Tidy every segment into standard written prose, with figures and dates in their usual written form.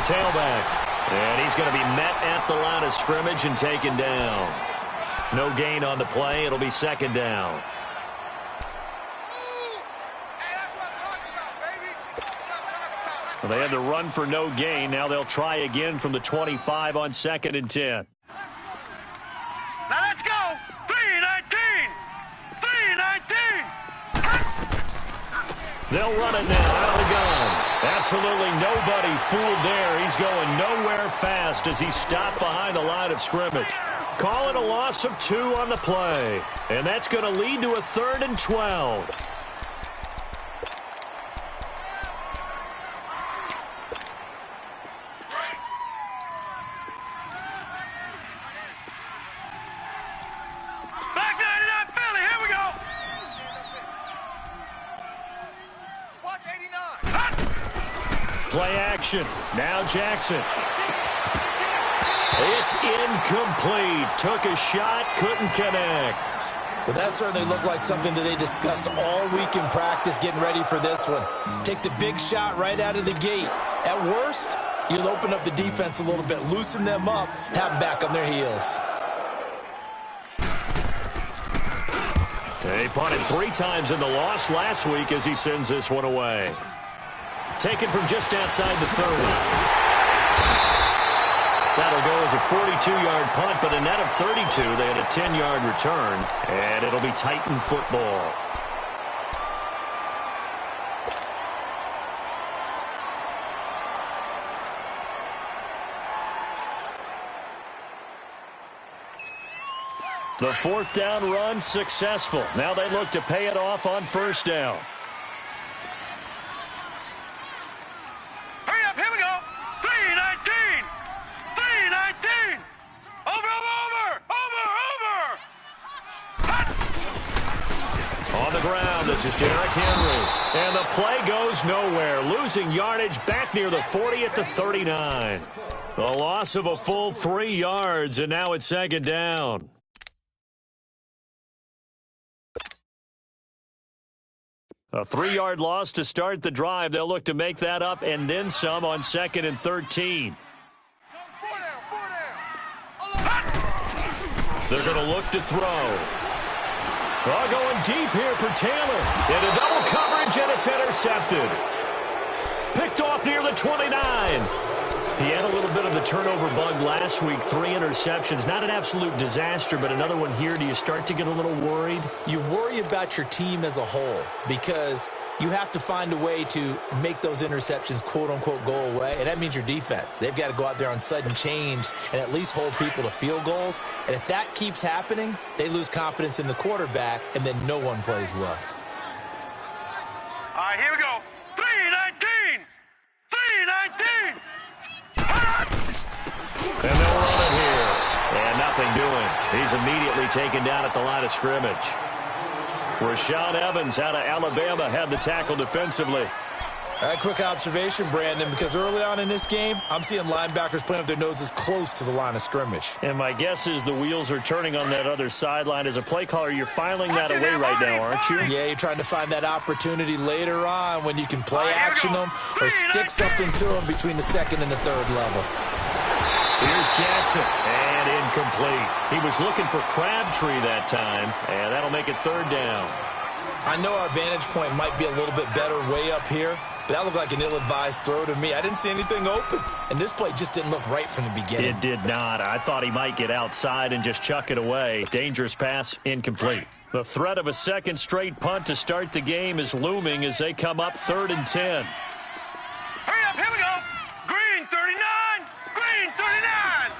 Tailback. And he's going to be met at the line of scrimmage and taken down. No gain on the play. It'll be second down. Well, they had to run for no gain. Now they'll try again from the 25 on 2nd and 10. Now let's go. 3-19. 3-19. They'll run it now out of the gun. Absolutely nobody fooled there. He's going nowhere fast as he's stopped behind the line of scrimmage. Calling a loss of 2 on the play. And that's going to lead to a 3rd and 12. Back 99 Philly. Here we go. Watch 89. Play action. Now Jackson. It's incomplete. Took a shot, couldn't connect. Well, that certainly looked like something that they discussed all week in practice getting ready for this one. Take the big shot right out of the gate. At worst, you'll open up the defense a little bit, loosen them up, have them back on their heels. He punted 3 times in the loss last week as he sends this one away. Taken from just outside the 30. That'll go as a 42-yard punt, but a net of 32. They had a 10-yard return, and it'll be Titan football. The 4th down run successful. Now they look to pay it off on 1st down. Hurry up, here we go. 3-19. 3-19. Over. On the ground, this is Derrick Henry. And the play goes nowhere. Losing yardage back near the 40 at the 39. A loss of a full 3 yards, and now it's 2nd down. A 3-yard loss to start the drive. They'll look to make that up and then some on 2nd and 13. They're going to look to throw. Going deep here for Taylor. Into double coverage, and it's intercepted. Picked off near the 29. He had a little bit of the turnover bug last week. 3 interceptions. Not an absolute disaster, but another one here. Do you start to get a little worried? You worry about your team as a whole because you have to find a way to make those interceptions, quote-unquote, go away, and that means your defense. They've got to go out there on sudden change and at least hold people to field goals, and if that keeps happening, they lose confidence in the quarterback, and then no one plays well. All right, here we go. 3-19. 3-19. And they'll run it here. And nothing doing. He's immediately taken down at the line of scrimmage. Rashaan Evans out of Alabama had the tackle defensively. A quick observation, Brandon, because early on in this game, I'm seeing linebackers playing with their noses close to the line of scrimmage. And my guess is the wheels are turning on that other sideline. As a play caller, you're filing that away right now, aren't you? Yeah, you're trying to find that opportunity later on when you can play action them or stick something to them between the second and the third level. Here's Jackson, and incomplete. He was looking for Crabtree that time, and that'll make it third down. I know our vantage point might be a little bit better way up here, but that looked like an ill-advised throw to me. I didn't see anything open, and this play just didn't look right from the beginning. It did not. I thought he might get outside and just chuck it away. Dangerous pass, incomplete. The threat of a second straight punt to start the game is looming as they come up 3rd and 10. Hurry up, here we go. Green 39, green 39.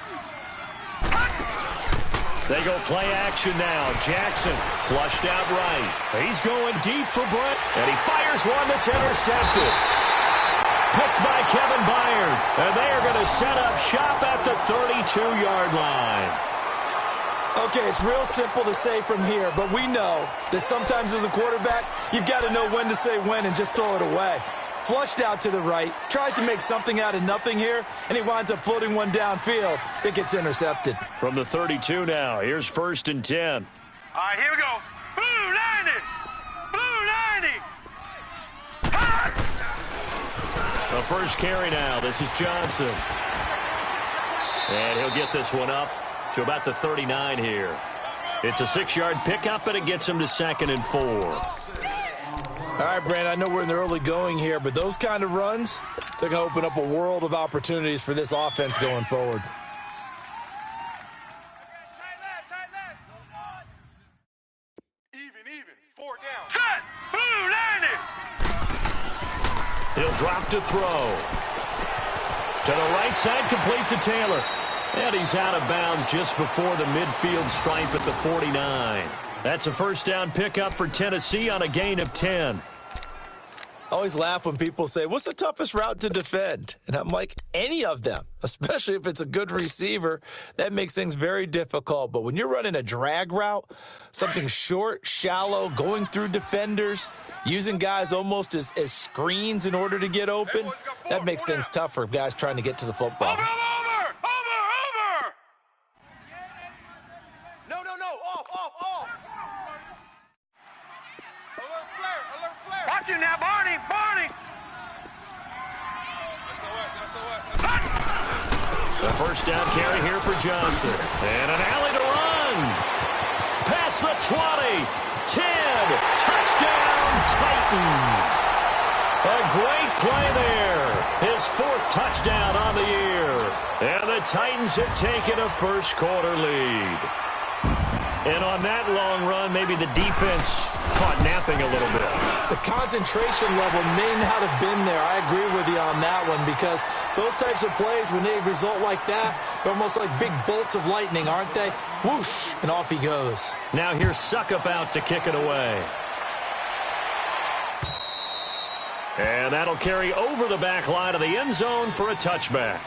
They go play action now. Jackson flushed out right. He's going deep for Brent, and he fires one that's intercepted. Picked by Kevin Byard, and they are going to set up shop at the 32-yard line. Okay, it's real simple to say from here, but we know that sometimes as a quarterback, you've got to know when to say when and just throw it away. Flushed out to the right, tries to make something out of nothing here, and he winds up floating one downfield that gets intercepted. From the 32 now, here's 1st and 10. All right, here we go. Blue 90, blue 90. The first carry now. This is Johnson. And he'll get this one up to about the 39 here. It's a 6-yard pickup, and it gets him to 2nd and 4. All right, Brandon, I know we're in the early going here, but those kind of runs, they're going to open up a world of opportunities for this offense going forward. Even, 4 down. Set, blue 90. He'll drop to throw. To the right side, complete to Taylor. And he's out of bounds just before the midfield stripe at the 49. That's a first down pickup for Tennessee on a gain of 10. I always laugh when people say, what's the toughest route to defend? And I'm like, any of them, especially if it's a good receiver. That makes things very difficult. But when you're running a drag route, something short, shallow, going through defenders, using guys almost as screens in order to get open, that makes things tough for guys trying to get to the football. Over. No, off. Alert flare. Watch him now, Barney. The first down carry here for Johnson. And an alley to run. Past the 20. 10. Touchdown, Titans. A great play there. His 4th touchdown on the year. And the Titans have taken a first quarter lead. And on that long run, maybe the defense caught napping a little bit. The concentration level may not have been there. I agree with you on that one because those types of plays, when they result like that, they're almost like big bolts of lightning, aren't they? Whoosh, and off he goes. Now here's Suckup out to kick it away. And that'll carry over the back line of the end zone for a touchback.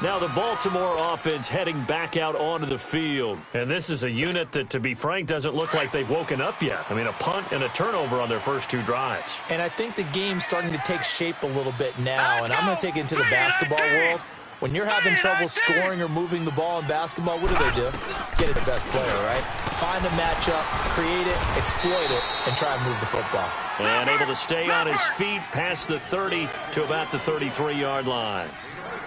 Now the Baltimore offense heading back out onto the field. And this is a unit that, to be frank, doesn't look like they've woken up yet. I mean, a punt and a turnover on their first 2 drives. And I think the game's starting to take shape a little bit now. And I'm going to take it into the basketball world. When you're having trouble scoring or moving the ball in basketball, what do? Get it the best player, right? Find a matchup, create it, exploit it, and try and move the football. And able to stay on his feet past the 30 to about the 33-yard line.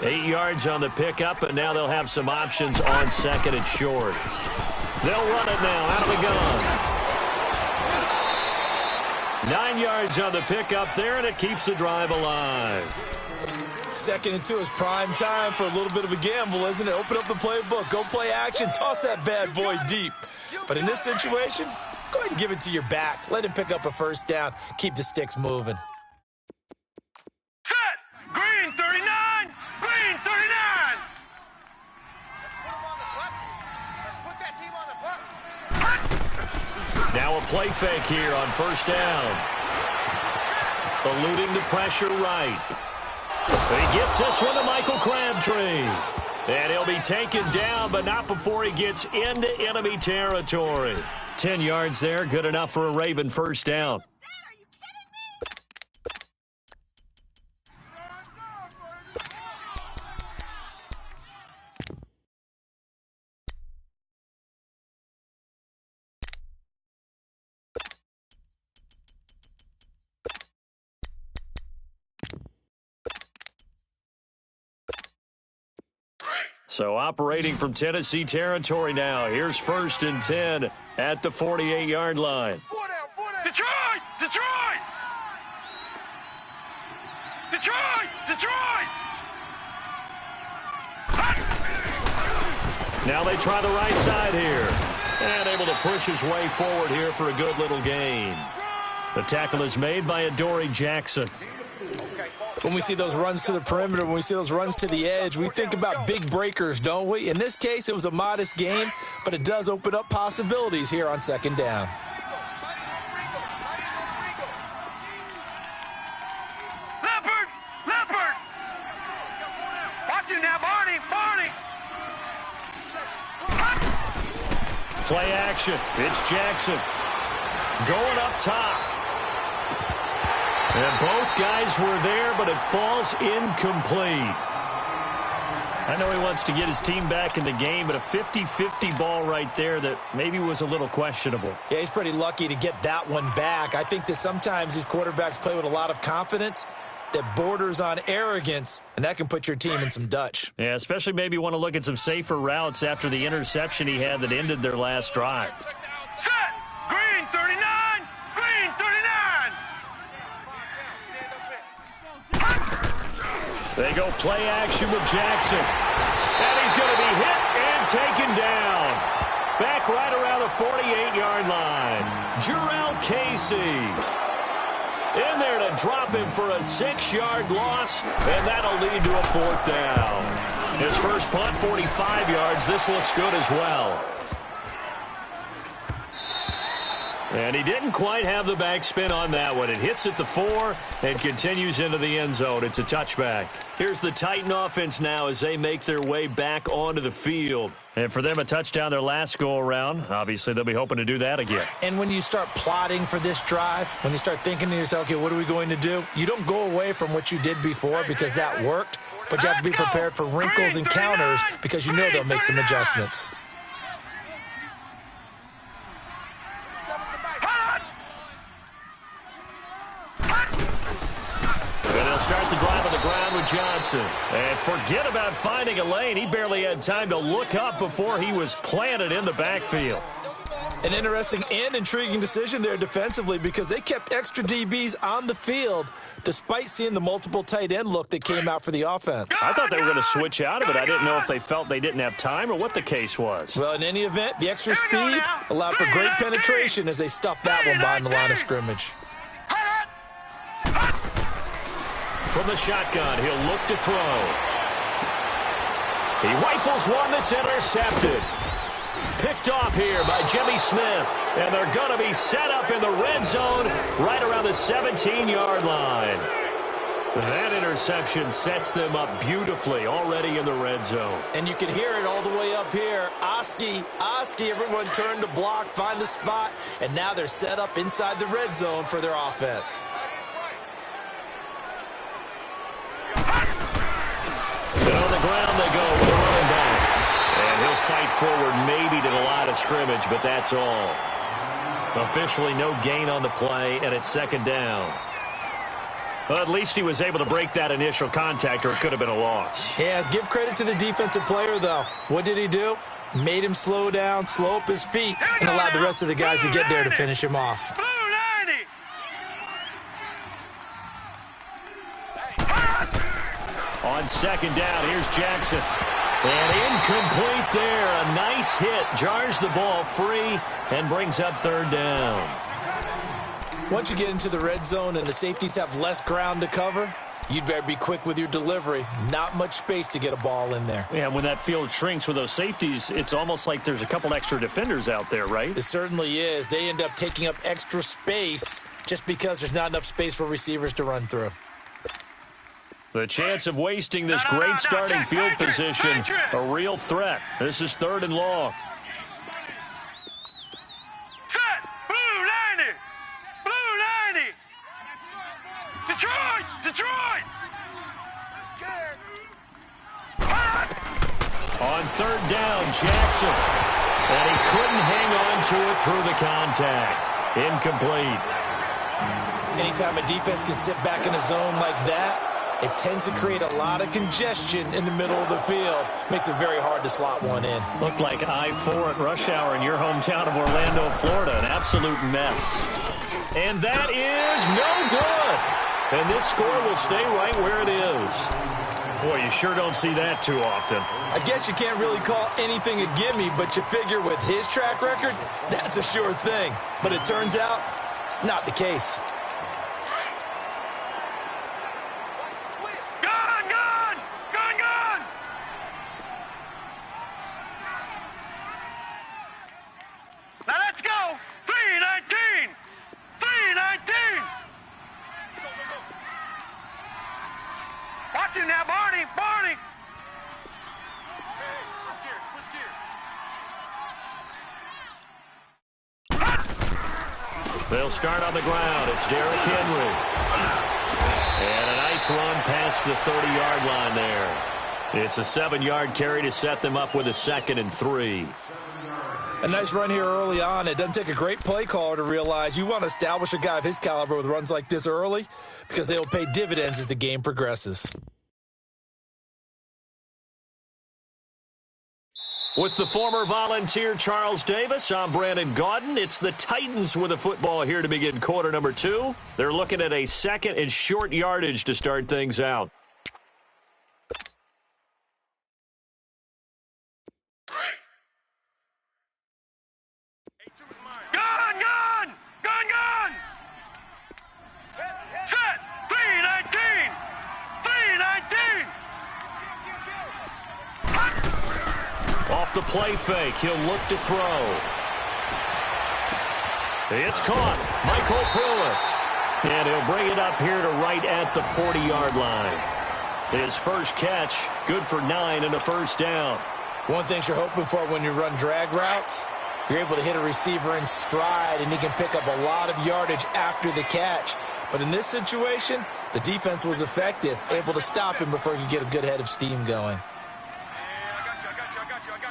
8 yards on the pickup, and now they'll have some options on 2nd and short. They'll run it now out of the gun. 9 yards on the pickup there, and it keeps the drive alive. 2nd and 2 is prime time for a little bit of a gamble, isn't it? Open up the playbook, go play action, toss that bad boy deep. But in this situation, go ahead and give it to your back. Let him pick up a first down. Keep the sticks moving. Set, green 39, green 39. Let's put that team on the bus. Now a play fake here on first down. Eluding the pressure right. He gets this one to Michael Crabtree. And he'll be taken down, but not before he gets into enemy territory. 10 yards there, good enough for a Raven first down. So operating from Tennessee territory now. Here's 1st and 10 at the 48-yard line. Detroit! Detroit! Detroit! Detroit! Now they try the right side here. And able to push his way forward here for a good little gain. The tackle is made by Adoree Jackson. When we see those runs to the perimeter, when we see those runs to the edge, we think about big breakers, don't we? In this case, it was a modest gain, but it does open up possibilities here on 2nd down. Leopard! Leopard! Watch it now, Barney! Barney! Play action. It's Jackson. Going up top. And both guys were there, but it falls incomplete. I know he wants to get his team back in the game, but a 50-50 ball right there that maybe was a little questionable. Yeah, he's pretty lucky to get that one back. I think that sometimes these quarterbacks play with a lot of confidence that borders on arrogance, and that can put your team in some Dutch. Yeah, especially maybe want to look at some safer routes after the interception he had that ended their last drive. Set! Green 39! Green 39! They go play action with Jackson. And he's going to be hit and taken down. Back right around the 48-yard line. Jarrell Casey in there to drop him for a 6-yard loss, and that'll lead to a 4th down. His first punt, 45 yards. This looks good as well. And he didn't quite have the backspin on that one. It hits at the 4 and continues into the end zone. It's a touchback. Here's the Titan offense now as they make their way back onto the field. And for them, a touchdown their last go-around. Obviously, they'll be hoping to do that again. And when you start plotting for this drive, when you start thinking to yourself, okay, what are we going to do? You don't go away from what you did before because that worked, but you have to be prepared for wrinkles and counters because you know they'll make some adjustments. Start the drive on the ground with Johnson. And forget about finding a lane. He barely had time to look up before he was planted in the backfield. An interesting and intriguing decision there defensively because they kept extra DBs on the field despite seeing the multiple tight end look that came out for the offense. I thought they were going to switch out of it. I didn't know if they felt they didn't have time or what the case was. Well, in any event, the extra speed allowed for great penetration as they stuffed that one behind the line of scrimmage. From the shotgun, he'll look to throw. He rifles one that's intercepted. Picked off here by Jimmy Smith. And they're going to be set up in the red zone right around the 17-yard line. That interception sets them up beautifully already in the red zone. And you can hear it all the way up here. Oski, everyone turned to block, find the spot, and now they're set up inside the red zone for their offense. And on the ground they go with the running back. And he'll fight forward maybe to the line of scrimmage, but that's all. Officially no gain on the play, and it's 2nd down. Well, at least he was able to break that initial contact, or it could have been a loss. Yeah, give credit to the defensive player, though. What did he do? Made him slow down, slow up his feet, and allowed the rest of the guys to get there to finish him off. On 2nd down, here's Jackson. And incomplete there. A nice hit. Jars the ball free and brings up 3rd down. Once you get into the red zone and the safeties have less ground to cover, you'd better be quick with your delivery. Not much space to get a ball in there. Yeah, when that field shrinks with those safeties, it's almost like there's a couple extra defenders out there, right? It certainly is. They end up taking up extra space just because there's not enough space for receivers to run through. The chance of wasting this great starting field position, a real threat. This is 3rd and long. Set! Blue 90! Blue 90! Detroit! Detroit! On 3rd down, Jackson. And he couldn't hang on to it through the contact. Incomplete. Anytime a defense can sit back in a zone like that, it tends to create a lot of congestion in the middle of the field. Makes it very hard to slot one in. Looked like I-4 at rush hour in your hometown of Orlando, Florida. An absolute mess. And that is no good. And this score will stay right where it is. Boy, you sure don't see that too often. I guess you can't really call anything a gimme, but you figure with his track record, that's a sure thing. But it turns out it's not the case. Now let's go. 319. 319. Watch it now, Barney. Barney. Hey, switch gears. Switch gears. They'll start on the ground. It's Derrick Henry. And a nice run past the 30-yard line there. It's a 7-yard carry to set them up with a 2nd and 3. A nice run here early on. It doesn't take a great play caller to realize you want to establish a guy of his caliber with runs like this early because they will pay dividends as the game progresses. With the former Volunteer Charles Davis, I'm Brandon Gaudin. It's the Titans with the football here to begin quarter number 2. They're looking at a 2nd and short yardage to start things out. Set. 319. 319. Off the play fake, he'll look to throw. It's caught. Michael Pruitt. And he'll bring it up here to right at the 40-yard line. His first catch, good for 9 and a first down. One thing you're hoping for when you run drag routes, you're able to hit a receiver in stride, and he can pick up a lot of yardage after the catch. But in this situation, the defense was effective, able to stop him before he could get a good head of steam going. I got you.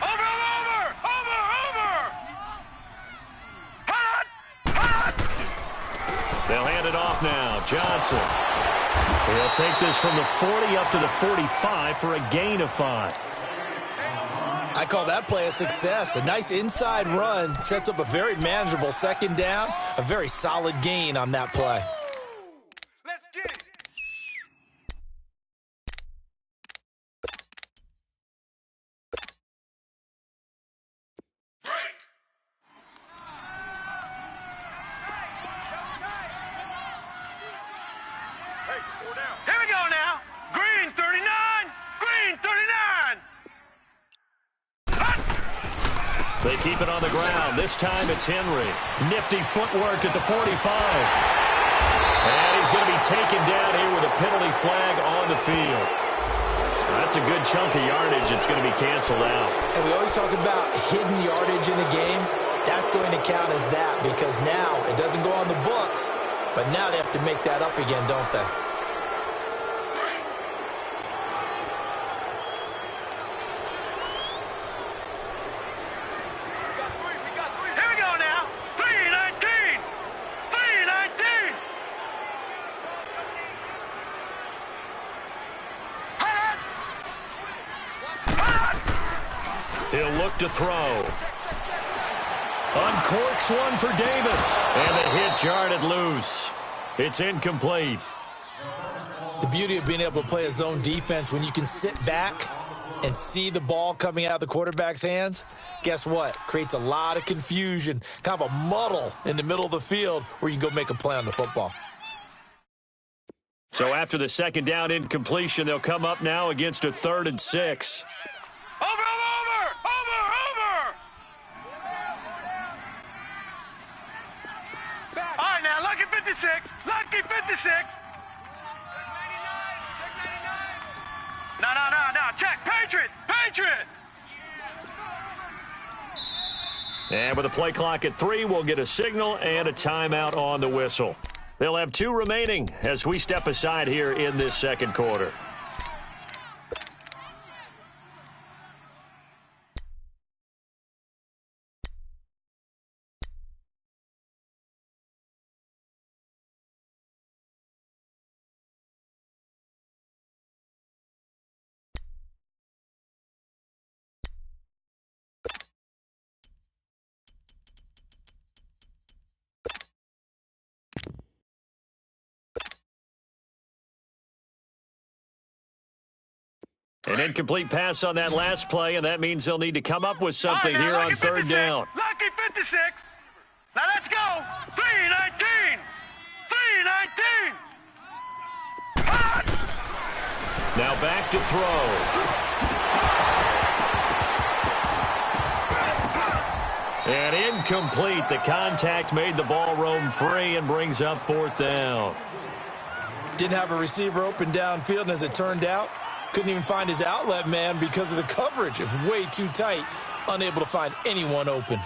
Over. They'll hand it off now. Johnson. He'll take this from the 40 up to the 45 for a gain of 5. I call that play a success. A nice inside run sets up a very manageable 2nd down, a very solid gain on that play. Let's get it. Here we go now. Green 39. Green 39. They keep it on the ground. This time it's Henry. Nifty footwork at the 45. And he's going to be taken down here with a penalty flag on the field. That's a good chunk of yardage. It's going to be canceled out. And we always talk about hidden yardage in a game. That's going to count as that because now it doesn't go on the books, but now they have to make that up again, don't they? Here we go now. 319. 319. He'll look to throw. Uncorks one for Davis. And the hit jarred it loose. It's incomplete. The beauty of being able to play a zone defense when you can sit back and see the ball coming out of the quarterback's hands, guess what? Creates a lot of confusion, kind of a muddle in the middle of the field where you can go make a play on the football. So after the 2nd down incompletion, they'll come up now against a 3rd and 6. Over. All right, now, lucky 56. Lucky 56. No. Check. Patriot. And with a play clock at 3, we'll get a signal and a timeout on the whistle. They'll have 2 remaining as we step aside here in this 2nd quarter. An incomplete pass on that last play, and that means they'll need to come up with something All right, here now, on lucky 3rd 56, down. Lucky 56. Now let's go. 319. 319. Now back to throw. And incomplete. The contact made the ball roam free and brings up 4th down. Didn't have a receiver open downfield, and as it turned out, couldn't even find his outlet man because of the coverage. It was way too tight, unable to find anyone open.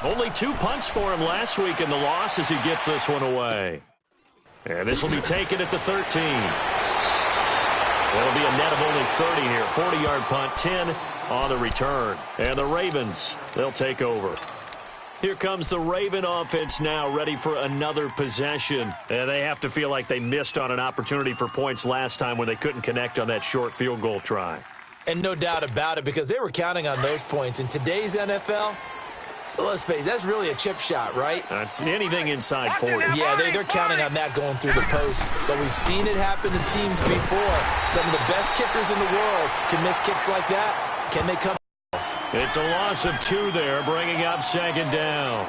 Only 2 punts for him last week in the loss as he gets this one away. And this will be taken at the 13. It'll be a net of only 30 here. 40-yard punt, 10 on the return. And the Ravens, they'll take over. Here comes the Raven offense now, ready for another possession. And they have to feel like they missed on an opportunity for points last time when they couldn't connect on that short field goal try. And no doubt about it, because they were counting on those points. In today's NFL, let's face it, that's really a chip shot, right? That's anything inside 40. Yeah, they're counting on that going through the post. But we've seen it happen to teams before. Some of the best kickers in the world can miss kicks like that. Can they come? It's a loss of 2 there, bringing up 2nd down.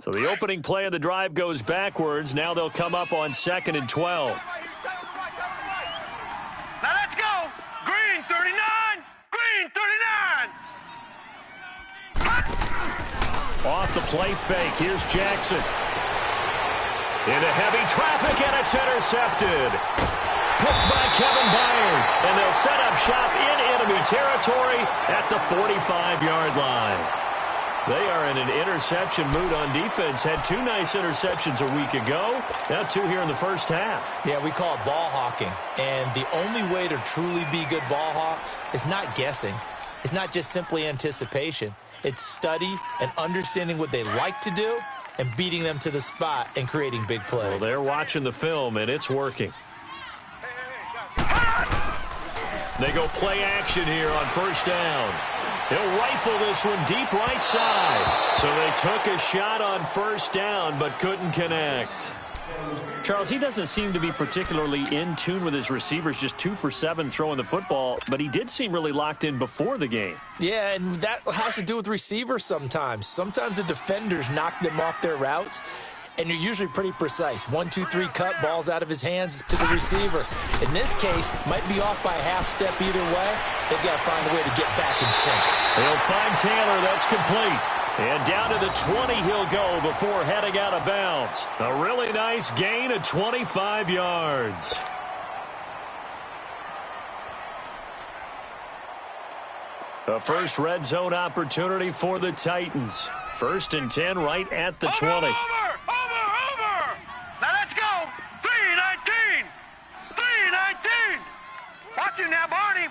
So the opening play of the drive goes backwards. Now they'll come up on 2nd and 12. Now let's go. Green 39. Green 39. Off the play fake. Here's Jackson. Into heavy traffic, and it's intercepted. Picked by Kevin Byard. And they'll set up shop in enemy territory at the 45-yard line. They are in an interception mood on defense. Had 2 nice interceptions a week ago. Now 2 here in the first half. Yeah, we call it ball hawking. And the only way to truly be good ball hawks is not guessing. It's not just simply anticipation. It's study and understanding what they like to do and beating them to the spot and creating big plays. Well, they're watching the film, and it's working. They go play action here on 1st down. He'll rifle this one deep right side. So they took a shot on 1st down but couldn't connect. Charles, he doesn't seem to be particularly in tune with his receivers, just 2 for 7 throwing the football, but he did seem really locked in before the game. Yeah, and that has to do with receivers sometimes. Sometimes the defenders knock them off their routes, and you're usually pretty precise. 1, 2, 3 cut, balls out of his hands to the receiver. In this case, might be off by a half step either way. They've got to find a way to get back in sync. He'll find Taylor. That's complete. And down to the 20 he'll go before heading out of bounds. A really nice gain of 25 yards. The first red zone opportunity for the Titans. 1st and 10 right at the 20. Over. Now let's go. 319. 319. Watch him now, Barney.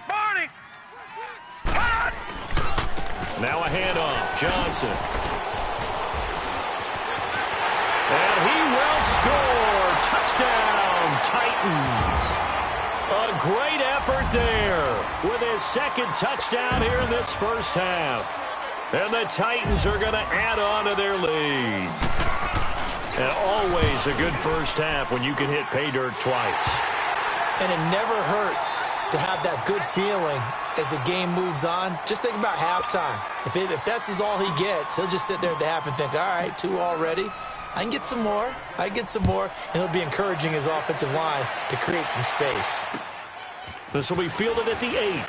Now a handoff. Johnson. And he will score. Touchdown, Titans. A great effort there with his 2nd touchdown here in this first half. And the Titans are going to add on to their lead. And always a good first half when you can hit pay dirt twice. And it never hurts to have that good feeling as the game moves on. Just think about halftime. If that's all he gets, he'll just sit there at the half and think, all right, 2 already. I can get some more. And he'll be encouraging his offensive line to create some space. This will be fielded at the 8.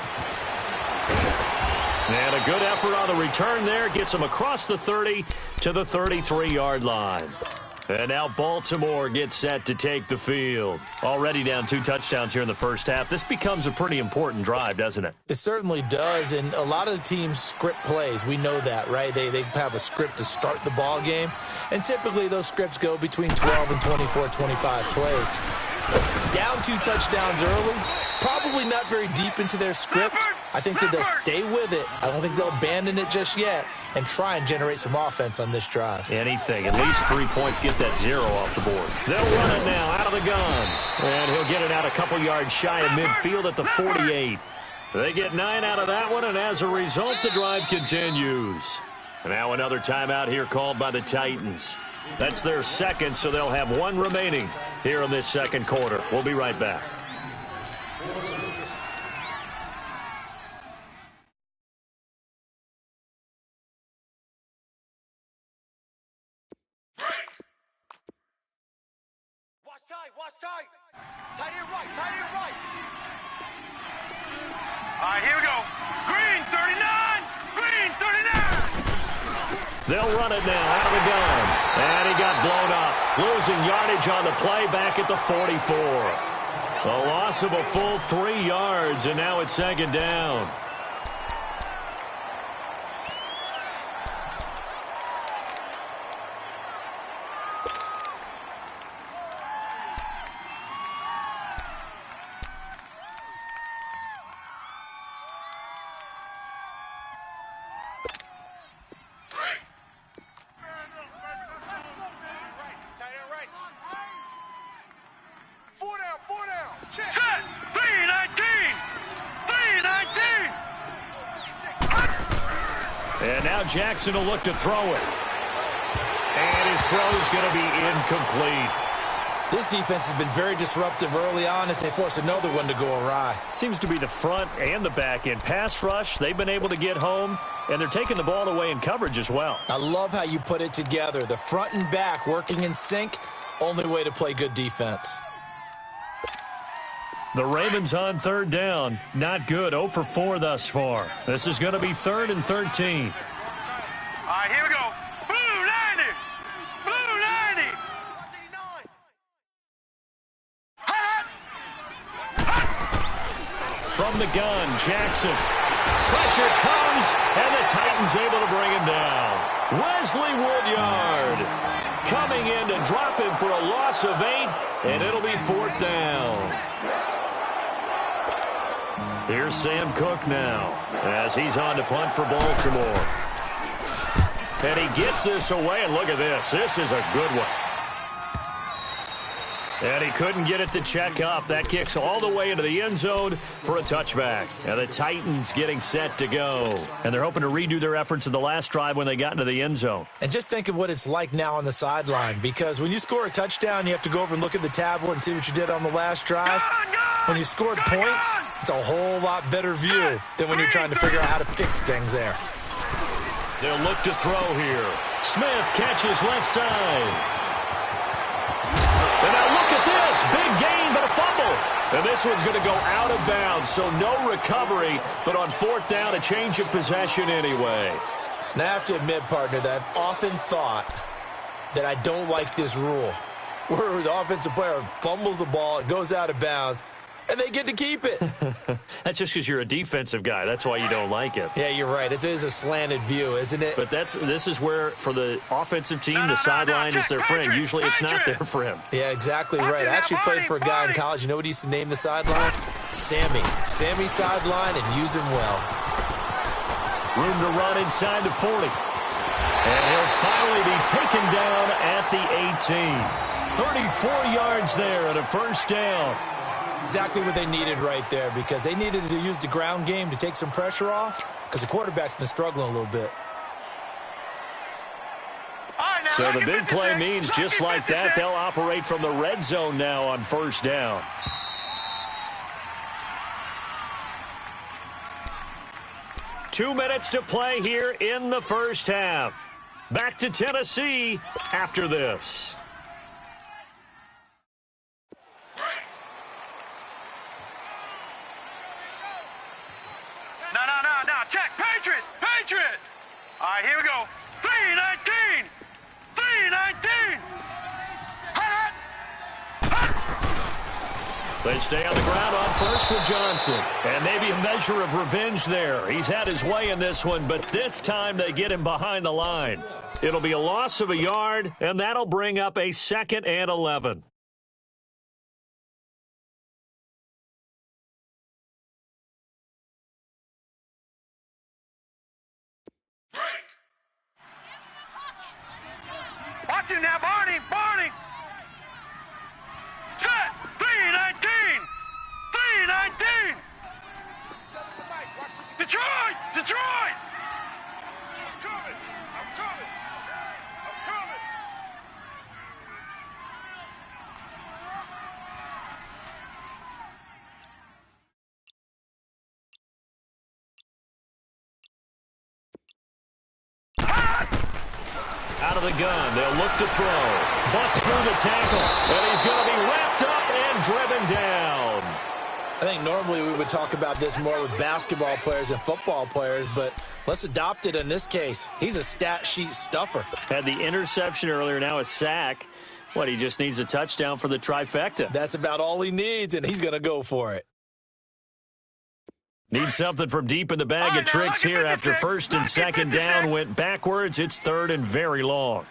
And a good effort on the return there. Gets him across the 30 to the 33-yard line. And now Baltimore gets set to take the field. Already down 2 touchdowns here in the first half. This becomes a pretty important drive, doesn't it? It certainly does, and a lot of the teams script plays. We know that, right? They have a script to start the ball game, and typically those scripts go between 12 and 24, 25 plays. Down 2 touchdowns early, probably not very deep into their script. I think that they'll stay with it. I don't think they'll abandon it just yet. and try and generate some offense on this drive. Anything. At least 3 points, get that 0 off the board. They'll run it now out of the gun. And he'll get it out a couple yards shy of midfield at the 48. They get 9 out of that one, and as a result, the drive continues. And now another timeout here called by the Titans. That's their second, so they'll have 1 remaining here in this second quarter. We'll be right back. Watch tight. Tight end right. All right, here we go. Green 39. Green 39. They'll run it now out of the gun. And he got blown up. Losing yardage on the play back at the 44. A loss of a full 3 yards, and now it's second down. Set. 319. And now Jackson will look to throw it. And his throw is going to be incomplete. This defense has been very disruptive early on as they force another one to go awry. Seems to be the front and the back end. Pass rush, they've been able to get home, and they're taking the ball away in coverage as well. I love how you put it together. The front and back working in sync, only way to play good defense. The Ravens on third down. Not good. 0 for 4 thus far. This is going to be 3rd and 13. All right, here we go. Blue 90. Blue 90. From the gun, Jackson. Pressure comes, and the Titans able to bring him down. Wesley Woodyard coming in to drop him for a loss of 8, and it'll be 4th down. Here's Sam Cook now as he's on to punt for Baltimore. And he gets this away, and look at this. This is a good one. And he couldn't get it to check up. That kicks all the way into the end zone for a touchback. And the Titans getting set to go. And they're hoping to redo their efforts in the last drive when they got into the end zone. And just think of what it's like now on the sideline, because when you score a touchdown, you have to go over and look at the tablet and see what you did on the last drive. When you scored points, it's a whole lot better view than when you're trying to figure out how to fix things there. They'll look to throw here. Smith catches left side. And now look at this. Big gain, but a fumble. And this one's going to go out of bounds, so no recovery. But on 4th down, a change of possession anyway. Now, I have to admit, partner, that I've often thought that I don't like this rule, where the offensive player fumbles the ball, it goes out of bounds, and they get to keep it. That's just because you're a defensive guy. That's why you don't like it. Yeah, you're right. It is a slanted view, isn't it? But this is where, for the offensive team, the sideline is their friend. Usually it's not there for him. Yeah, exactly right. I actually played for a guy in college. You know what he used to name the sideline? Sammy. Sammy sideline, and use him well. Room to run inside the 40. And he'll finally be taken down at the 18. 34 yards there at a 1st down. Exactly what they needed right there, because they needed to use the ground game to take some pressure off, because the quarterback's been struggling a little bit. So the big play means just like that, they'll operate from the red zone now on 1st down. Two minutes to play here in the first half. Back to Tennessee after this. No. Check. Patriot. All right, here we go. 319. They stay on the ground on 1st with Johnson. And maybe a measure of revenge there. He's had his way in this one, but this time they get him behind the line. It'll be a loss of a yard, and that'll bring up a 2nd and 11. got you now, Barney. Barney. Set. 319. 319. Detroit. Detroit. I'm coming. I'm coming. I'm coming. Out of the gun, they'll look to throw. Bust through the tackle, and he's going to be wrapped up and driven down. I think normally we would talk about this more with basketball players and football players, but let's adopt it in this case. He's a stat sheet stuffer. Had the interception earlier, now a sack. What, he just needs a touchdown for the trifecta. That's about all he needs, and he's going to go for it. Needs something from deep in the bag of tricks here after first and second down went backwards. It's third and very long.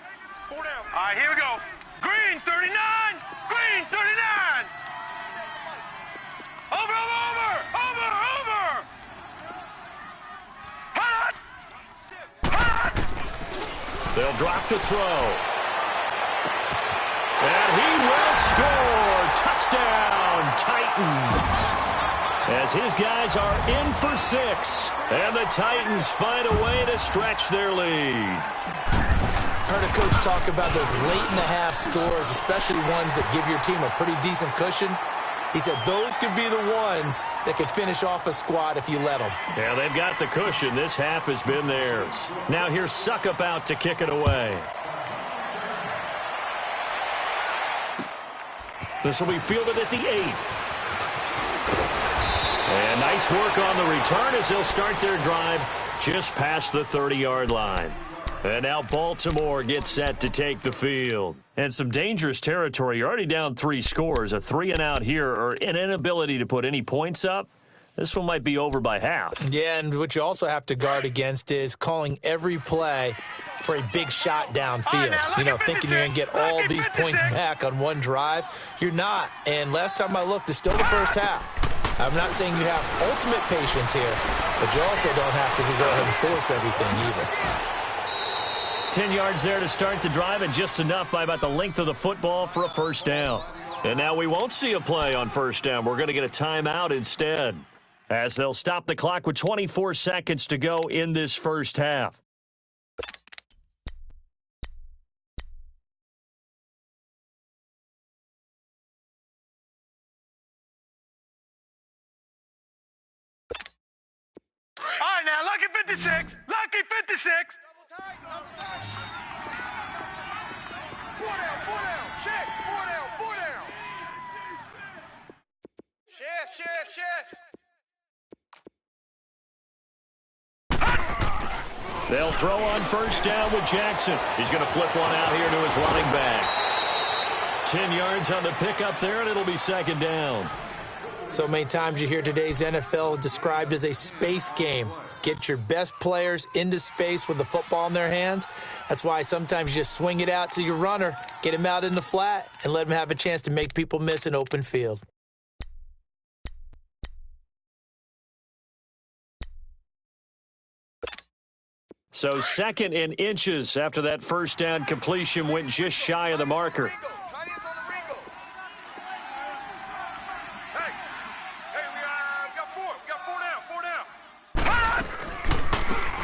All right, here we go. Green, 39. Green, 39. Over. Hot. They'll drop to throw. And he will score. Touchdown, Titans. As his guys are in for 6. And the Titans find a way to stretch their lead. Heard a coach talk about those late-in-the-half scores, especially ones that give your team a pretty decent cushion. He said those could be the ones that could finish off a squad if you let them. Yeah, they've got the cushion. This half has been theirs. Now here's Suckup out to kick it away. This will be fielded at the 8. And nice work on the return as they'll start their drive just past the 30-yard line. And now Baltimore gets set to take the field. And some dangerous territory. You're already down 3 scores. A 3-and-out here or an inability to put any points up. This one might be over by half. Yeah, and what you also have to guard against is calling every play for a big shot downfield. Thinking you're going to get all these points back on one drive. You're not. And last time I looked, it's still the first half. I'm not saying you have ultimate patience here, but you also don't have to go ahead and force everything either. 10 yards there to start the drive, and just enough by about the length of the football for a first down. And now we won't see a play on first down. We're going to get a timeout instead, as they'll stop the clock with 24 seconds to go in this first half. All right, now, lucky 56. Lucky 56. Four down. Check. Four down. Shift. They'll throw on first down with Jackson. He's going to flip one out here to his running back. 10 yards on the pickup there, and it'll be second down. So many times you hear today's NFL described as a space game. Get your best players into space with the football in their hands. That's why sometimes you just swing it out to your runner, get him out in the flat, and let him have a chance to make people miss an open field. So second in inches after that first down completion went just shy of the marker.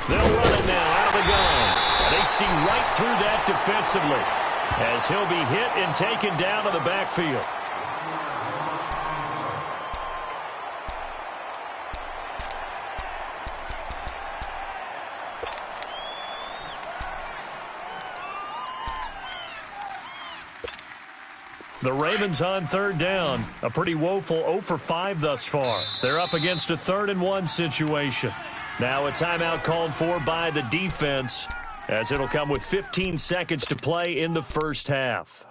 They'll run it now out of the gun. And they see right through that defensively as he'll be hit and taken down to the backfield. The Ravens on third down. A pretty woeful 0 for 5 thus far. They're up against a 3rd-and-1 situation. Now a timeout called for by the defense, as it'll come with 15 seconds to play in the first half.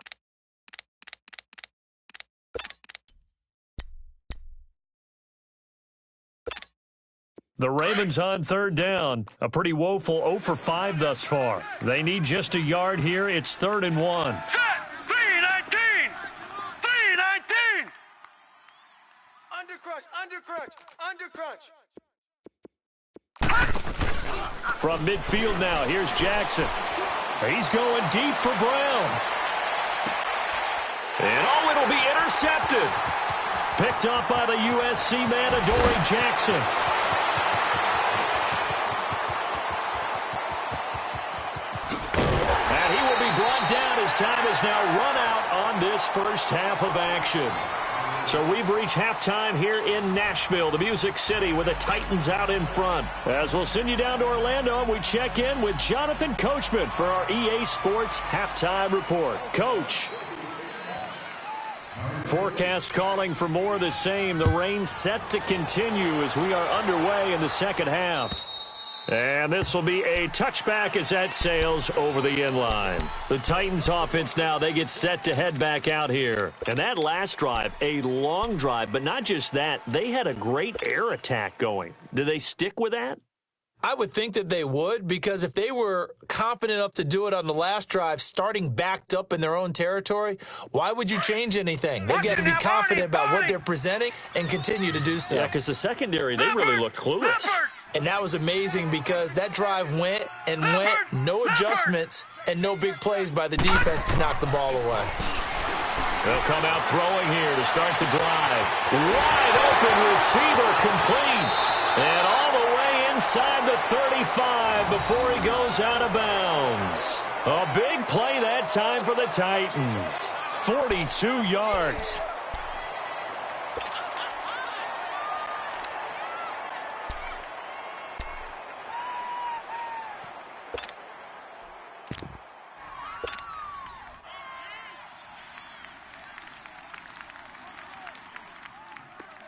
The Ravens on third down. A pretty woeful 0 for 5 thus far. They need just a yard here. It's 3rd-and-1. Set! 319! 319! Undercrunch! From midfield now, here's Jackson. He's going deep for Brown. And it'll be intercepted. Picked up by the USC man, Adoree Jackson. And he will be brought down as time is now run out on this first half of action. So we've reached halftime here in Nashville, the Music City, with the Titans out in front. As we'll send you down to Orlando, we check in with Jonathan Coachman for our EA Sports Halftime Report. Coach. Forecast calling for more of the same. The rain set to continue as we are underway in the second half. And this will be a touchback as that sails over the inline. The Titans offense now, they get set to head back out here. And that last drive, a long drive, but not just that. They had a great air attack going. Do they stick with that? I would think that they would, because if they were confident enough to do it on the last drive, starting backed up in their own territory, why would you change anything? They've got to be confident about what they're presenting and continue to do so. Yeah, because the secondary, they really looked clueless. And that was amazing because that drive went and went, no adjustments, and no big plays by the defense to knock the ball away. They'll come out throwing here to start the drive. Wide open receiver complete. And all the way inside the 35 before he goes out of bounds. A big play that time for the Titans. 42 yards.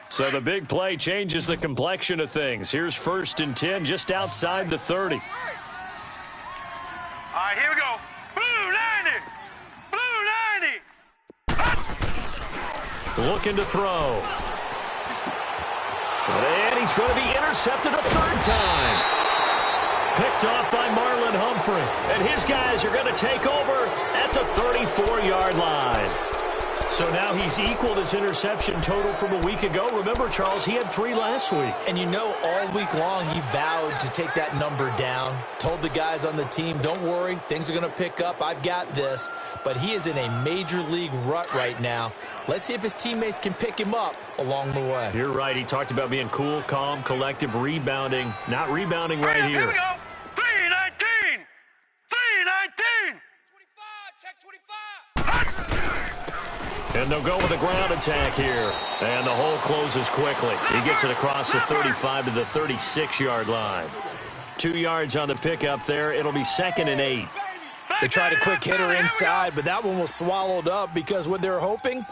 So the big play changes the complexion of things. Here's 1st and 10 just outside the 30. All right, here we go. Blue 90. Blue 90. Looking to throw. And he's going to be intercepted a third time. Picked off by Marlon Humphrey. And his guys are going to take over at the 34-yard line. So now he's equaled his interception total from a week ago. Remember, Charles, he had 3 last week. And you know, all week long he vowed to take that number down. Told the guys on the team, don't worry, things are going to pick up. I've got this. But he is in a major league rut right now. Let's see if his teammates can pick him up along the way. You're right. He talked about being cool, calm, collective, rebounding. Not rebounding right here. Here we go. 319. 319. 25. Check 25. And they'll go with a ground attack here. And the hole closes quickly. He gets it across the 35 to the 36-yard line. 2 yards on the pickup there. It'll be 2nd and 8. They tried a quick hitter inside, but that one was swallowed up because what they're hoping,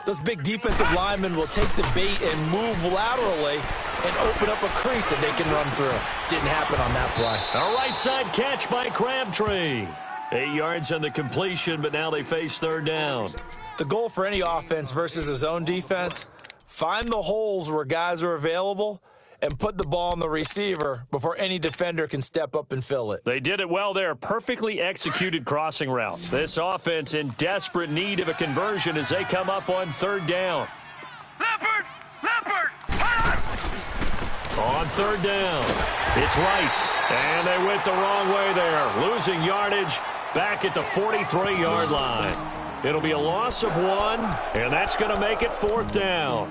those big defensive linemen will take the bait and move laterally and open up a crease that they can run through. Didn't happen on that play. A right side catch by Crabtree. 8 yards on the completion, but now they face 3rd down. The goal for any offense versus his own defense, find the holes where guys are available and put the ball on the receiver before any defender can step up and fill it. They did it well there. Perfectly executed crossing route. This offense in desperate need of a conversion as they come up on 3rd down. Leopard. On 3rd down, it's Rice. And they went the wrong way there. Losing yardage back at the 43-yard line. It'll be a loss of 1, and that's going to make it 4th down.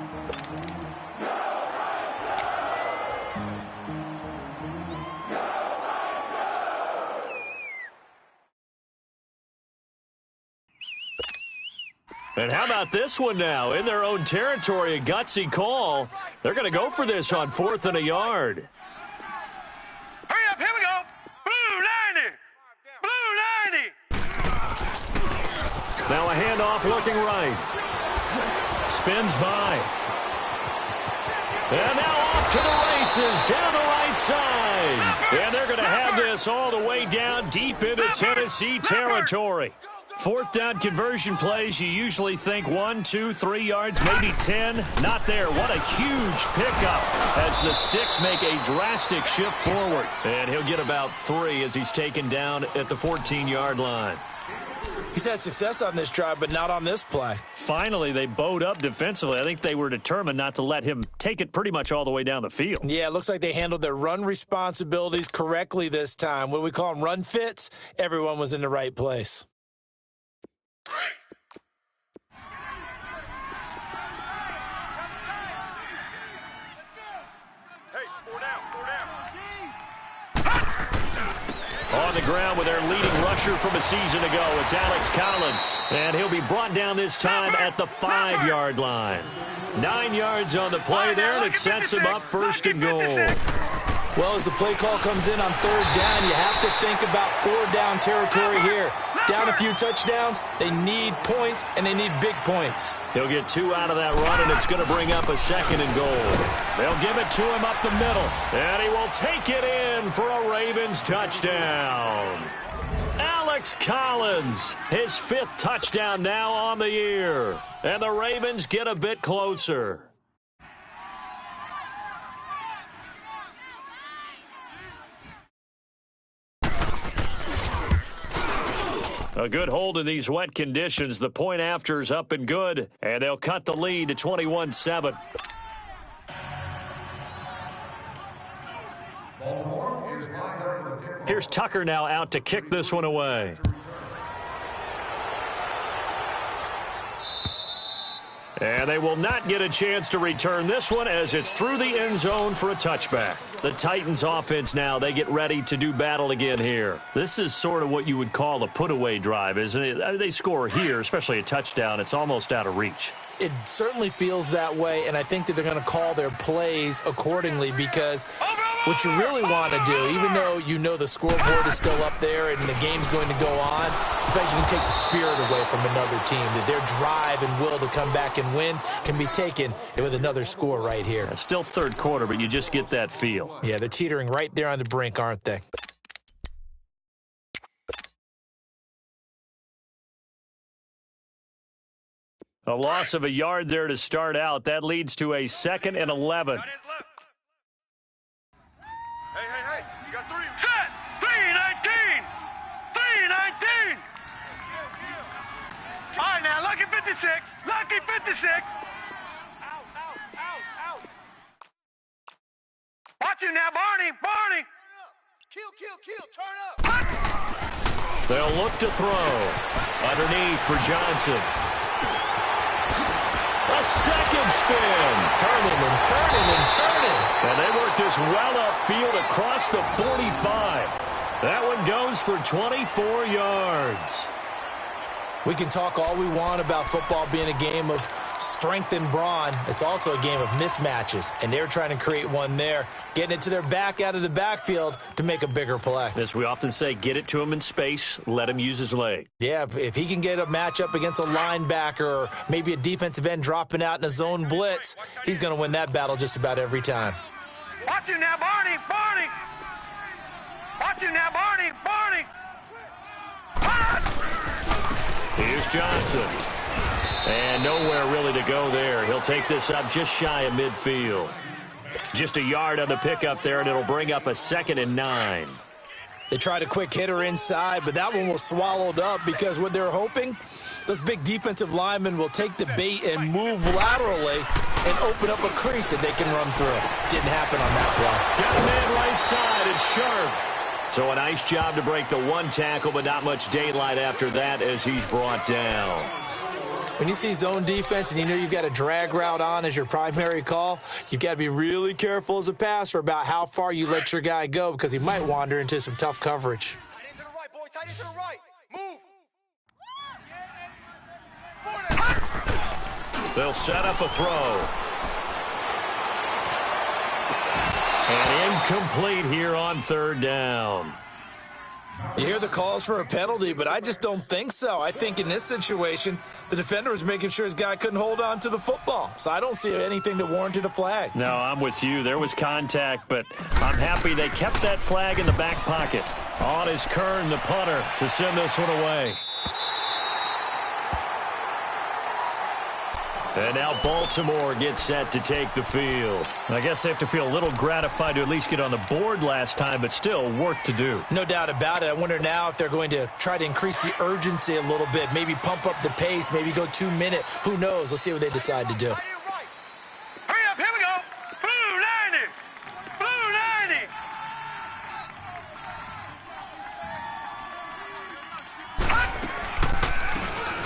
And how about this one now? In their own territory, a gutsy call. They're going to go for this on 4th and a yard. Hurry up, here we go. Blue 90. Blue 90. Now a handoff looking right. Spins by. And now off to the races, down the right side. And they're going to have this all the way down deep into Tennessee territory. 4th down conversion plays, you usually think 1, 2, 3 yards, maybe 10. Not there. What a huge pickup as the Sticks make a drastic shift forward. And he'll get about 3 as he's taken down at the 14-yard line. He's had success on this drive, but not on this play. Finally, they bowed up defensively. I think they were determined not to let him take it pretty much all the way down the field. Yeah, it looks like they handled their run responsibilities correctly this time. What we call them run fits, everyone was in the right place. On the ground with their leading rusher from a season ago, it's Alex Collins. And he'll be brought down this time at the 5-yard line. 9 yards on the play there, and it sets him up first and goal. Well, as the play call comes in on third down, you have to think about 4-down territory here. Down a few touchdowns, they need points, and they need big points. He'll get 2 out of that run, and it's going to bring up a second and goal. They'll give it to him up the middle, and he will take it in for a Ravens touchdown. Alex Collins, his 5th touchdown now on the year, and the Ravens get a bit closer. A good hold in these wet conditions. The point after is up and good, and they'll cut the lead to 21-7. Here's Tucker now out to kick this one away. And they will not get a chance to return this one as it's through the end zone for a touchback. The Titans offense now, they get ready to do battle again here. This is sort of what you would call a put-away drive, isn't it? I mean, they score here, especially a touchdown. It's almost out of reach. It certainly feels that way, and I think that they're going to call their plays accordingly because what you really want to do, even though you know the scoreboard is still up there and the game's going to go on, in fact, you can take the spirit away from another team, that their drive and will to come back and win can be taken with another score right here. Still third quarter, but you just get that feel. Yeah, they're teetering right there on the brink, aren't they? A loss of a yard there to start out. That leads to a 2nd and 11. Hey, you got 3. Set! 3-19! 3-19! All right, now, lucky 56. Lucky 56. Out. Watch him now, Barney. Kill. Turn up. They'll look to throw. Underneath for Johnson. A second spin. Turning. And they work this well upfield across the 45. That one goes for 24 yards. We can talk all we want about football being a game of strength and brawn. It's also a game of mismatches, and they're trying to create one there, getting it to their back out of the backfield to make a bigger play. As we often say, get it to him in space, let him use his leg. Yeah, if he can get a matchup against a linebacker or maybe a defensive end dropping out in a zone blitz, he's going to win that battle just about every time. Watch him now, Barney. Watch him now, Barney. Here's Johnson. And nowhere really to go there. He'll take this up just shy of midfield. Just a yard on the pickup there, and it'll bring up a 2nd and 9. They tried a quick hitter inside, but that one was swallowed up because what they're hoping, those big defensive linemen will take the bait and move laterally and open up a crease that they can run through. Didn't happen on that play. Got a man right side. It's Sharp. So a nice job to break the 1 tackle, but not much daylight after that as he's brought down. When you see zone defense and you know you've got a drag route on as your primary call, you've got to be really careful as a passer about how far you let your guy go because he might wander into some tough coverage. Tight end to the right, boy. Tight end to the right. Move. They'll set up a throw. And incomplete here on 3rd down. You hear the calls for a penalty, but I just don't think so. I think in this situation, the defender was making sure his guy couldn't hold on to the football. So I don't see anything that warranted a flag. No, I'm with you. There was contact, but I'm happy they kept that flag in the back pocket. On is Kern, the punter, to send this one away. And now Baltimore gets set to take the field. I guess they have to feel a little gratified to at least get on the board last time, but still work to do. No doubt about it. I wonder now if they're going to try to increase the urgency a little bit, maybe pump up the pace, maybe go 2 minute. Who knows? Let's see what they decide to do. Hurry up, here we go. Blue 90. Blue 90.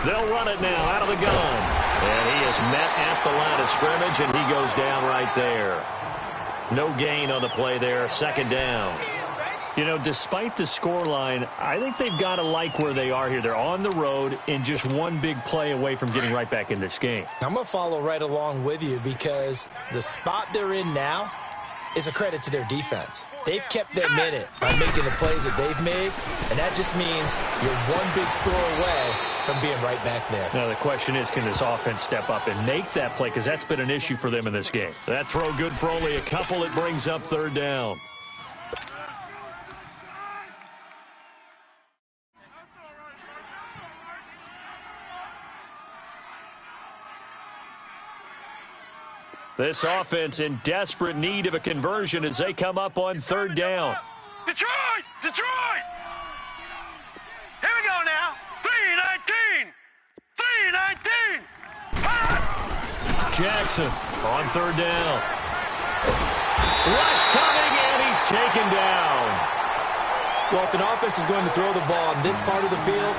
They'll run it now out of the gun. And he is met at the line of scrimmage, and he goes down right there. No gain on the play there, second down. You know, despite the scoreline, I think they've got to like where they are here. They're on the road and just one big play away from getting right back in this game. I'm going to follow right along with you because the spot they're in now is a credit to their defense. They've kept their minute by making the plays that they've made, and that just means you're one big score away from being right back there. Now, the question is, can this offense step up and make that play? Because that's been an issue for them in this game. That throw good for only a couple. It brings up third down. This offense in desperate need of a conversion as they come up on third down. Detroit! Detroit! Here we go now. 3-19. 3-19. Jackson on third down. Rush coming, and he's taken down. Well, if an offense is going to throw the ball in this part of the field,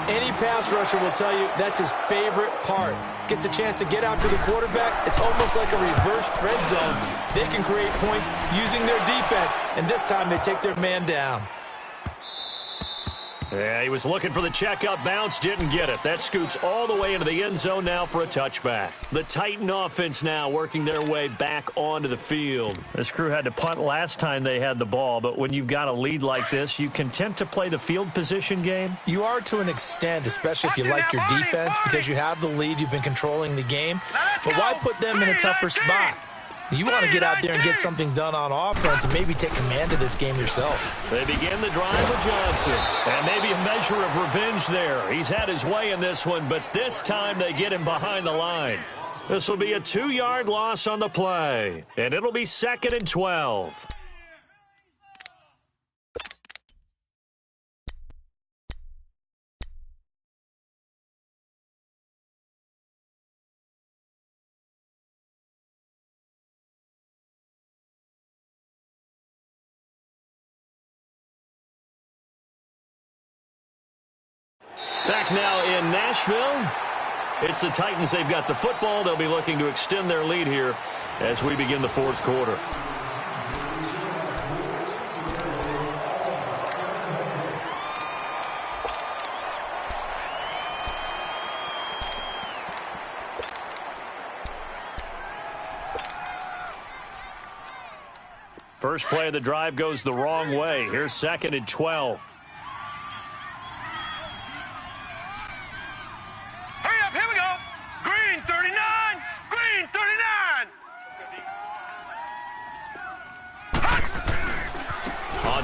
any pass rusher will tell you that's his favorite part. Gets a chance to get after the quarterback. It's almost like a reverse red zone. They can create points using their defense, and this time they take their man down. Yeah, he was looking for the checkup bounce, didn't get it. That scoots all the way into the end zone now for a touchback. The Titan offense now working their way back onto the field. This crew had to punt last time they had the ball, but when you've got a lead like this, you content to play the field position game? You are to an extent, especially if you like your defense, because you have the lead, you've been controlling the game. But why put them in a tougher spot? You want to get out there and get something done on offense and maybe take command of this game yourself. They begin the drive with Johnson. And maybe a measure of revenge there. He's had his way in this one, but this time they get him behind the line. This will be a 2-yard loss on the play. And it'll be 2nd and 12. Back now in Nashville. It's the Titans. They've got the football. They'll be looking to extend their lead here as we begin the fourth quarter. First play of the drive goes the wrong way. Here's 2nd and 12.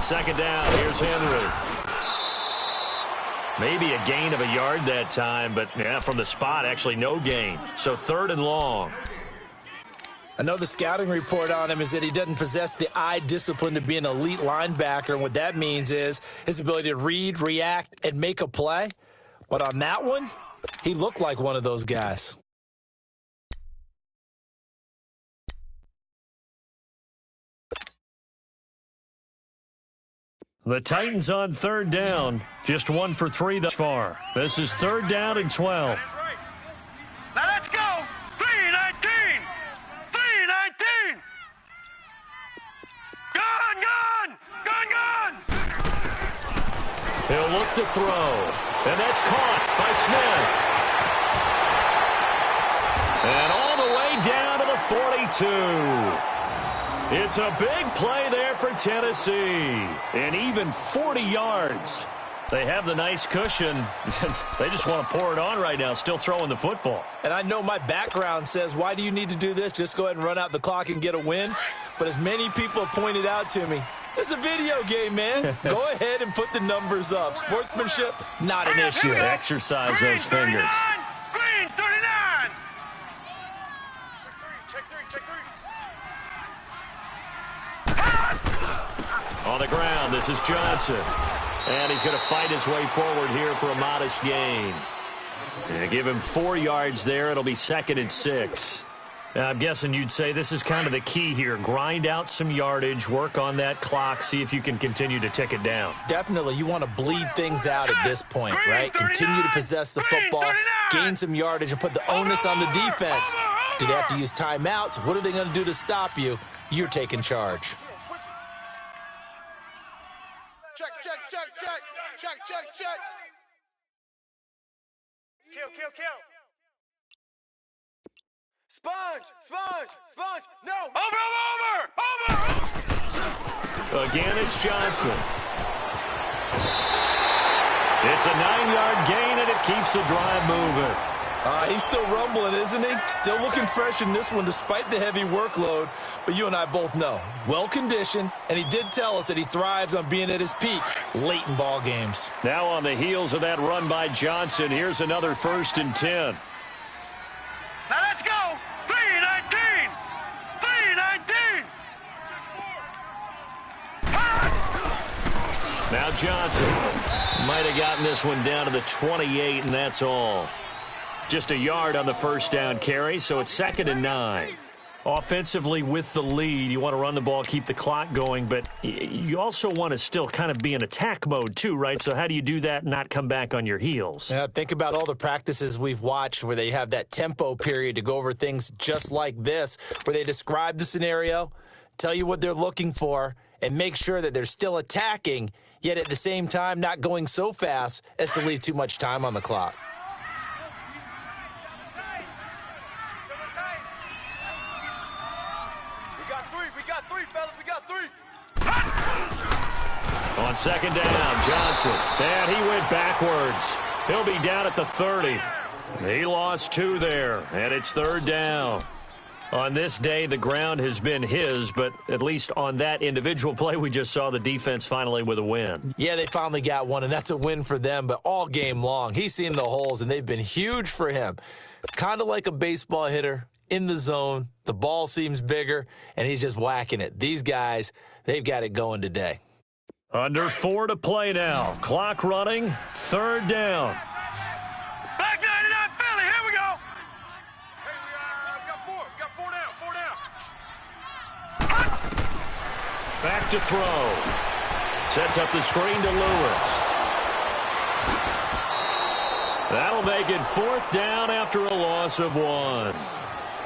Second down, here's Henry. Maybe a gain of a yard that time, but yeah, from the spot, actually no gain. So 3rd and long. I know the scouting report on him is that he doesn't possess the eye discipline to be an elite linebacker, and what that means is his ability to read, react, and make a play. But on that one, he looked like one of those guys. The Titans on 3rd down, just 1 for 3 thus far. This is 3rd down and 12. Now let's go. 3-19. 3-19. Gun. He'll look to throw, and that's caught by Smith. And all the way down to the 42. It's a big play there for Tennessee. And even 40 yards. They have the nice cushion. They just want to pour it on right now, still throwing the football. And I know my background says, why do you need to do this? Just go ahead and run out the clock and get a win. But as many people have pointed out to me, this is a video game, man. Go ahead and put the numbers up. Sportsmanship, not an issue. Exercise those fingers. Green 39. On the ground, this is Johnson. And he's going to fight his way forward here for a modest gain. And give him 4 yards there. It'll be 2nd and 6. Now, I'm guessing you'd say this is kind of the key here. Grind out some yardage, work on that clock, see if you can continue to tick it down. Definitely. You want to bleed things out at this point, right? Continue to possess the football, gain some yardage, and put the onus on the defense. Do they have to use timeouts? What are they going to do to stop you? You're taking charge. Check, check, check, check. Check, check, check. Kill. Sponge. No. Over. Again, it's Johnson. It's a 9-yard gain, and it keeps the drive moving. He's still rumbling, isn't he? Still looking fresh in this one despite the heavy workload. But you and I both know, well-conditioned, and he did tell us that he thrives on being at his peak late in ball games. Now on the heels of that run by Johnson, here's another 1st and 10. Now let's go. 3-19. Now Johnson might have gotten this one down to the 28, and that's all. Just a yard on the first down carry, so it's 2nd and 9. Offensively with the lead, you want to run the ball, keep the clock going, but you also want to still kind of be in attack mode too, right? So how do you do that and not come back on your heels? Yeah, think about all the practices we've watched where they have that tempo period to go over things just like this, where they describe the scenario, tell you what they're looking for, and make sure that they're still attacking, yet at the same time not going so fast as to leave too much time on the clock. On 2nd down, Johnson. And he went backwards. He'll be down at the 30. He lost 2 there, and it's 3rd down. On this day, the ground has been his, but at least on that individual play, we just saw the defense finally with a win. Yeah, they finally got one, and that's a win for them, but all game long, he's seen the holes, and they've been huge for him. Kind of like a baseball hitter in the zone. The ball seems bigger, and he's just whacking it. These guys, they've got it going today. Under 4 to play now. Clock running. 3rd down. Back 99 Philly. Here we go. Hey, we got 4. We got 4 down. Back to throw. Sets up the screen to Lewis. That'll make it 4th down after a loss of 1.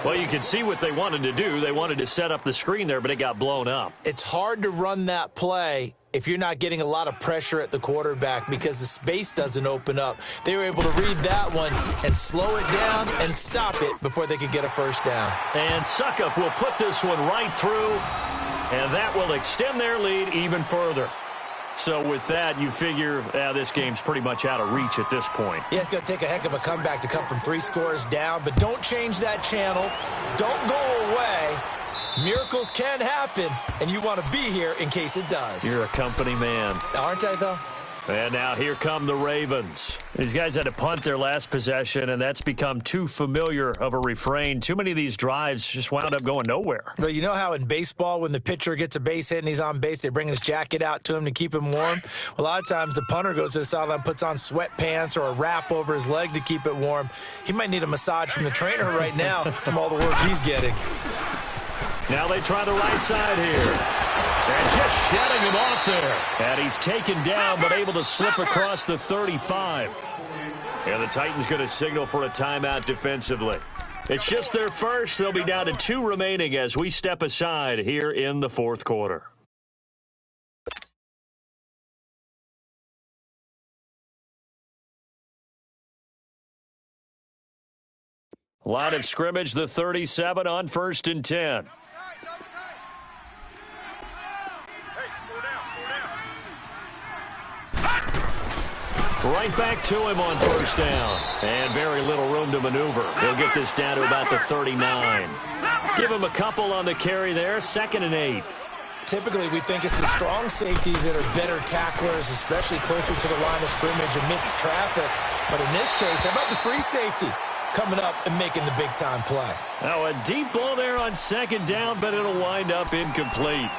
Well, you can see what they wanted to do. They wanted to set up the screen there, but it got blown up. It's hard to run that play if you're not getting a lot of pressure at the quarterback because the space doesn't open up. They were able to read that one and slow it down and stop it before they could get a 1st down. And Suckup will put this one right through, and that will extend their lead even further. So with that, you figure this game's pretty much out of reach at this point. Yeah, it's going to take a heck of a comeback to come from 3 scores down, but don't change that channel. Don't go away. Miracles can happen, and you want to be here in case it does. You're a company man. Aren't I, though? And now here come the Ravens. These guys had to punt their last possession, and that's become too familiar of a refrain. Too many of these drives just wound up going nowhere. Well, you know how in baseball, when the pitcher gets a base hit and he's on base, they bring his jacket out to him to keep him warm? Well, a lot of times the punter goes to the sideline, puts on sweatpants or a wrap over his leg to keep it warm. He might need a massage from the trainer right now from all the work he's getting. Now they try the right side here. And just shedding him off there. And he's taken down, but able to slip across the 35. And the Titans going to signal for a timeout defensively. It's just their first. They'll be down to 2 remaining as we step aside here in the 4th quarter. Line of scrimmage, the 37 on 1st and 10. Right back to him on 1st down. And very little room to maneuver. He'll get this down to about the 39. Give him a couple on the carry there. 2nd and 8. Typically, we think it's the strong safeties that are better tacklers, especially closer to the line of scrimmage amidst traffic. But in this case, how about the free safety coming up and making the big-time play? Now, a deep ball there on 2nd down, but it'll wind up incomplete.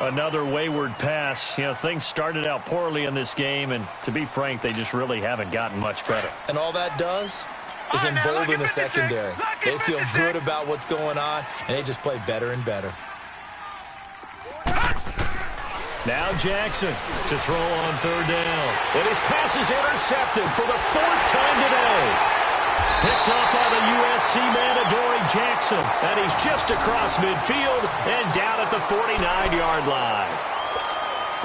Another wayward pass. You know, things started out poorly in this game, and to be frank, they just really haven't gotten much better. And all that does is embolden the secondary. They feel good about what's going on, and they just play better and better. Now Jackson to throw on third down. And his pass is intercepted for the 4th time today. Picked up by the USC man, Adoree Jackson. And he's just across midfield and down at the 49-yard line.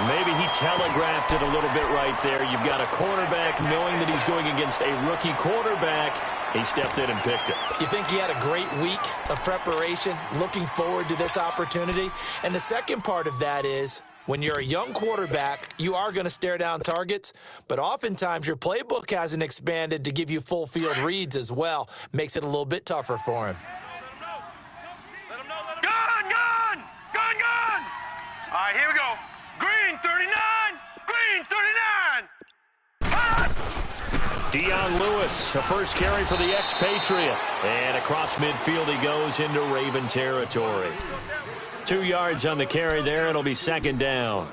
Maybe he telegraphed it a little bit right there. You've got a cornerback knowing that he's going against a rookie quarterback. He stepped in and picked it. You think he had a great week of preparation, looking forward to this opportunity? And the second part of that is, when you're a young quarterback, you are going to stare down targets, but oftentimes your playbook hasn't expanded to give you full field reads as well. Makes it a little bit tougher for him. Gun, gun! Gun, gun! All right, here we go. Green 39! Green 39! Dion Lewis, a first carry for the expatriate. And across midfield he goes into Raven territory. 2 yards on the carry there. It'll be second down.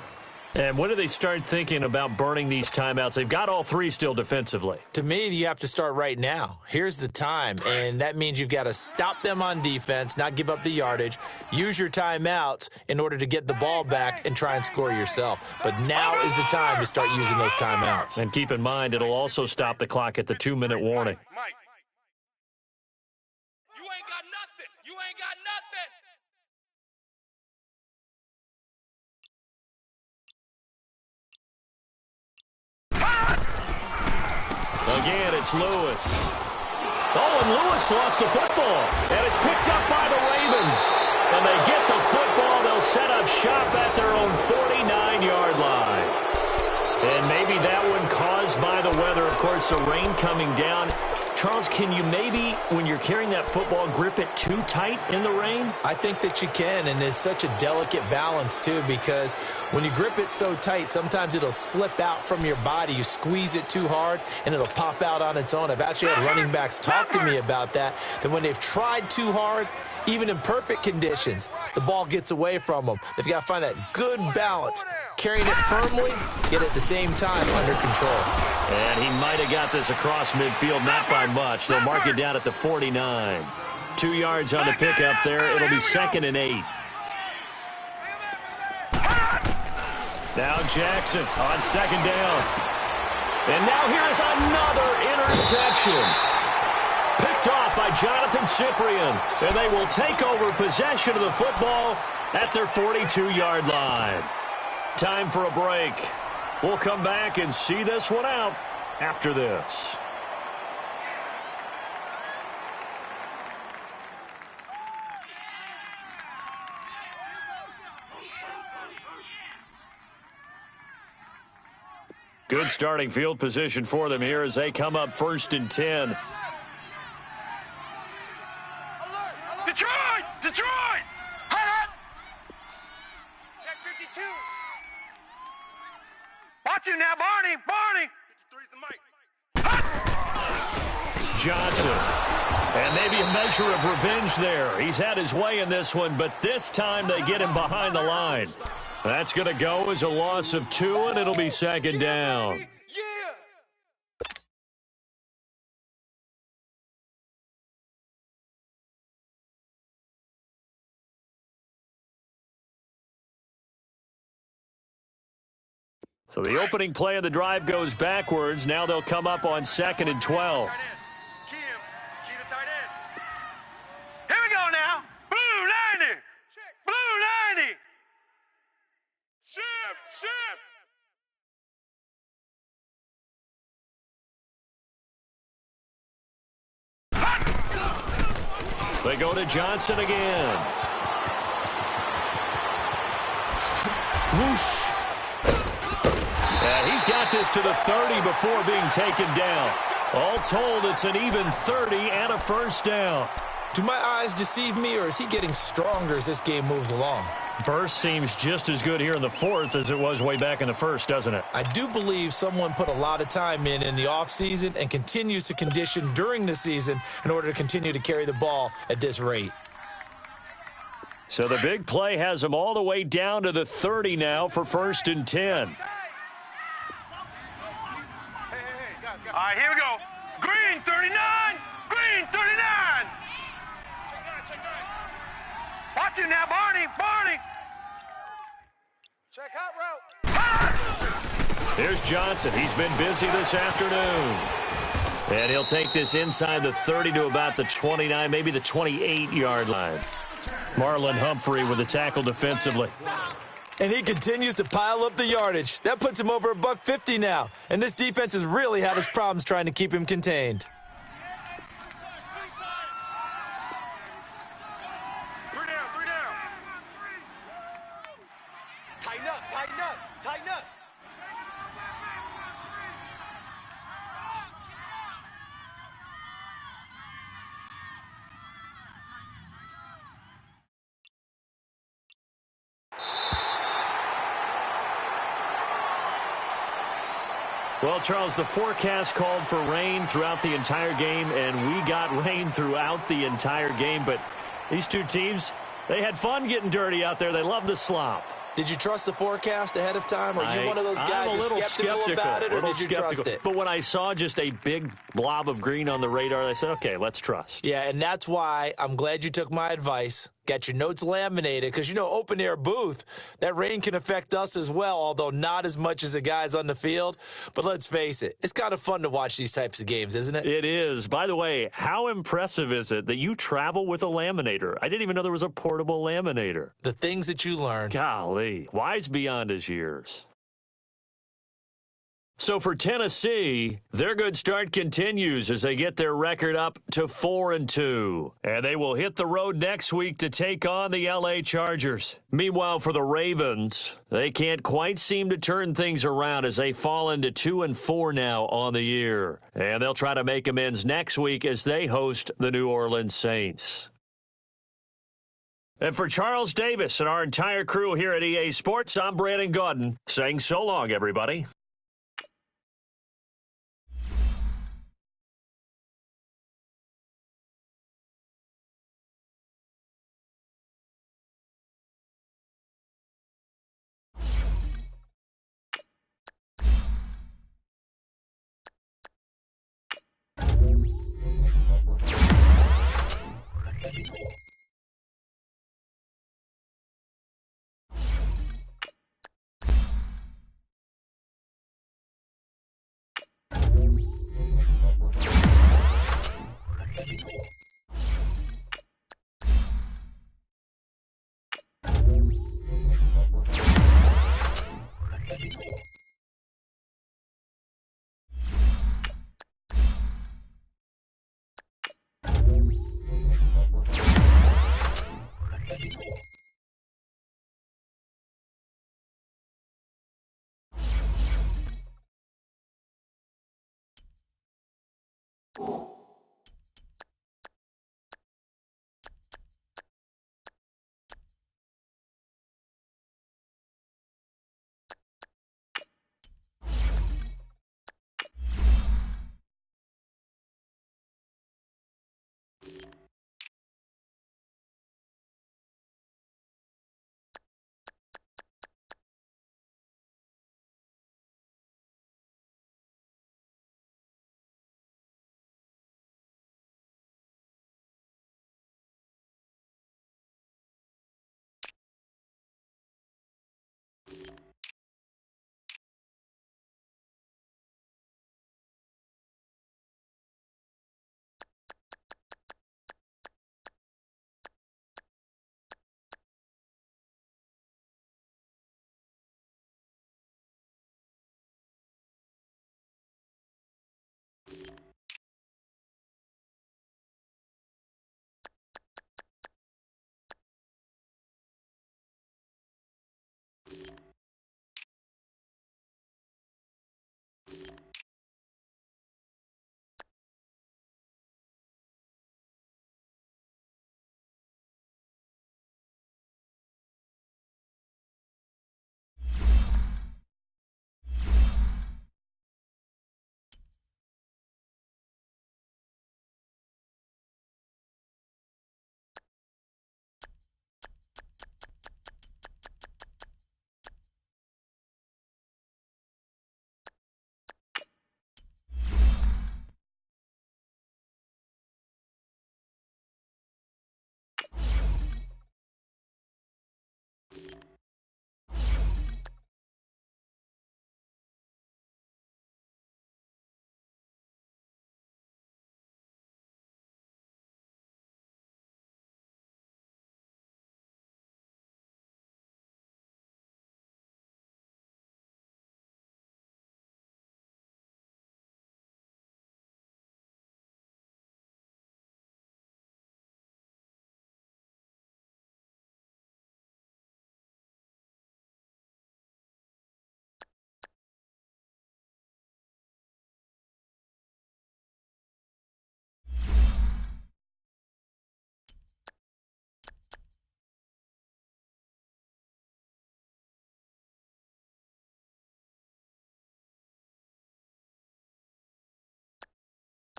And when do they start thinking about burning these timeouts? They've got all three still defensively. To me, you have to start right now. Here's the time, and that means you've got to stop them on defense, not give up the yardage, use your timeouts in order to get the ball back and try and score yourself. But now is the time to start using those timeouts. And keep in mind, it'll also stop the clock at the 2-minute warning. Mike. You ain't got nothing. You ain't got nothing. Again, it's Lewis. Oh, and Lewis lost the football. And it's picked up by the Ravens. And they get the football. They'll set up shop at their own 49-yard line. And maybe that one caused by the weather. Of course, the rain coming down. Charles, can you maybe, when you're carrying that football, grip it too tight in the rain? I think that you can, and it's such a delicate balance, too, because when you grip it so tight, sometimes it'll slip out from your body. You squeeze it too hard, and it'll pop out on its own. I've actually had running backs talk to me about that when they've tried too hard, even in perfect conditions, the ball gets away from them. They've got to find that good balance, carrying it firmly, yet at the same time under control. And he might have got this across midfield, not by much. They'll mark it down at the 49. 2 yards on the pickup there. It'll be 2nd and 8. Now Jackson on second down. And now here's another interception. Picked off by Jonathan Cyprien. And they will take over possession of the football at their 42-yard line. Time for a break. We'll come back and see this one out after this. Good starting field position for them here as they come up 1st and 10. Detroit! Detroit! Check 52. Watch him now, Barney! Barney! 53's the mic. Johnson. And maybe a measure of revenge there. He's had his way in this one, but this time they get him behind the line. That's going to go as a loss of 2, and it'll be 2nd down. So the opening play of the drive goes backwards. Now they'll come up on 2nd and 12. Key the tight end. Here we go now. Blue 90. Blue 90. Ship. They go to Johnson again. Whoosh. And he's got this to the 30 before being taken down. All told, it's an even 30 and a first down. Do my eyes deceive me, or is he getting stronger as this game moves along? Burst seems just as good here in the 4th as it was way back in the 1st, doesn't it? I do believe someone put a lot of time in the offseason and continues to condition during the season in order to continue to carry the ball at this rate. So the big play has them all the way down to the 30 now for 1st and 10. All right, here we go. Green 39. Green 39. Watch it now, Barney. Barney. Check hot route. Here's Johnson. He's been busy this afternoon. And he'll take this inside the 30 to about the 29, maybe the 28-yard line. Marlon Humphrey with the tackle defensively. And he continues to pile up the yardage. That puts him over $150 now. And this defense has really had its problems trying to keep him contained. Three down. Tighten up. Well, Charles, the forecast called for rain throughout the entire game, and we got rain throughout the entire game. But these two teams, they had fun getting dirty out there. They love the slop. Did you trust the forecast ahead of time? Or are you one of those guys that's skeptical about it, or did you trust it? But when I saw just a big blob of green on the radar, I said, okay, let's trust. Yeah, and that's why I'm glad you took my advice. Got your notes laminated, because, open-air booth, that rain can affect us as well, although not as much as the guys on the field. But let's face it, it's kind of fun to watch these types of games, isn't it? It is. By the way, how impressive is it that you travel with a laminator? I didn't even know there was a portable laminator. The things that you learn. Golly, wise beyond his years. So for Tennessee, their good start continues as they get their record up to 4-2. And they will hit the road next week to take on the L.A. Chargers. Meanwhile, for the Ravens, they can't quite seem to turn things around as they fall into 2-4 now on the year. And they'll try to make amends next week as they host the New Orleans Saints. And for Charles Davis and our entire crew here at EA Sports, I'm Brandon Gaudin saying so long, everybody.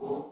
You